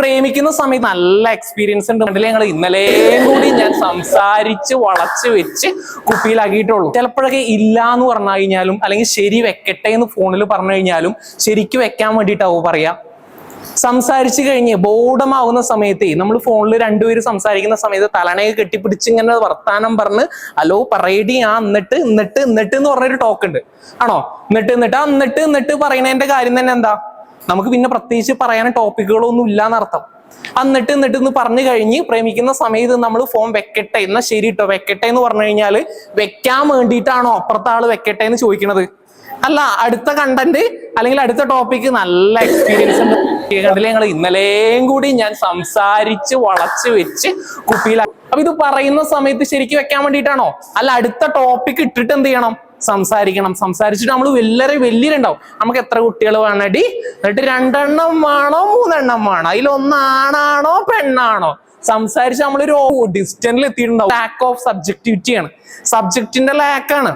പ്രേമിക്കുന്ന സമയത്ത് നല്ല എക്സ്പീരിയൻസ് ഉണ്ട്. ഞങ്ങൾ ഇന്നലെയും കൂടി ഞാൻ സംസാരിച്ച് വളച്ച് വെച്ച് കുപ്പിയിലാക്കിയിട്ടുള്ളൂ. ചിലപ്പോഴൊക്കെ ഇല്ല എന്ന് പറഞ്ഞു കഴിഞ്ഞാലും അല്ലെങ്കിൽ ശരി വെക്കട്ടെ എന്ന് ഫോണിൽ പറഞ്ഞു കഴിഞ്ഞാലും ശരിക്കും വെക്കാൻ വേണ്ടിയിട്ടാവും പറയാ. സംസാരിച്ചു കഴിഞ്ഞ് ബോർഡമാവുന്ന സമയത്ത് നമ്മൾ ഫോണിൽ രണ്ടുപേര് സംസാരിക്കുന്ന സമയത്ത് തലണയൊക്കെ കെട്ടിപ്പിടിച്ച് ഇങ്ങനെ വർത്താനം പറഞ്ഞ് ഹലോ പറയടി എന്നിട്ട് എന്ന് പറഞ്ഞൊരു ടോക്ക് ഉണ്ട് ആണോ. എന്നിട്ട് പറയുന്നതിന്റെ കാര്യം തന്നെ എന്താ, നമുക്ക് പിന്നെ പ്രത്യേകിച്ച് പറയാൻ ടോപ്പിക്കുകളൊന്നും ഇല്ലാന്നർത്ഥം. എന്നിട്ട് എന്ന് പറഞ്ഞു കഴിഞ്ഞ് പ്രേമിക്കുന്ന സമയത്ത് നമ്മൾ ഫോൺ വെക്കട്ടെ എന്നാ ശരി കേട്ടോ വെക്കട്ടെ എന്ന് പറഞ്ഞു കഴിഞ്ഞാല് വെക്കാൻ വേണ്ടിയിട്ടാണോ അപ്പുറത്തെ ആള് വെക്കട്ടെ എന്ന് ചോദിക്കണത്? അല്ല, അടുത്ത കണ്ടന്റ് അല്ലെങ്കിൽ അടുത്ത ടോപ്പിക്ക് നല്ല എക്സ്പീരിയൻസ് ഉണ്ട്. കണ്ടില്ലേ, ഞങ്ങൾ ഇന്നലെയും കൂടി ഞാൻ സംസാരിച്ച് വളച്ച് വെച്ച് കുപ്പിയിലാക്കി. അപ്പൊ ഇത് പറയുന്ന സമയത്ത് ശരിക്കും വെക്കാൻ വേണ്ടിയിട്ടാണോ? അല്ല, അടുത്ത ടോപ്പിക്ക് ഇട്ടിട്ട് എന്ത് ചെയ്യണം? സംസാരിച്ചിട്ട് നമ്മൾ വലിയുണ്ടാവും. നമുക്ക് എത്ര കുട്ടികൾ വേണടി, എന്നിട്ട് 2 എണ്ണം വേണോ 3 എണ്ണം വേണോ, അതിലൊന്നാണാണോ പെണ്ണാണോ സംസാരിച്ച് നമ്മളൊരു ഡിസ്റ്റൻസിൽ എത്തിയിട്ടുണ്ടാവും. ലാക്ക് ഓഫ് സബ്ജക്ടിവിറ്റി ആണ്, സബ്ജക്റ്റിന്റെ ലാക്കാണ്.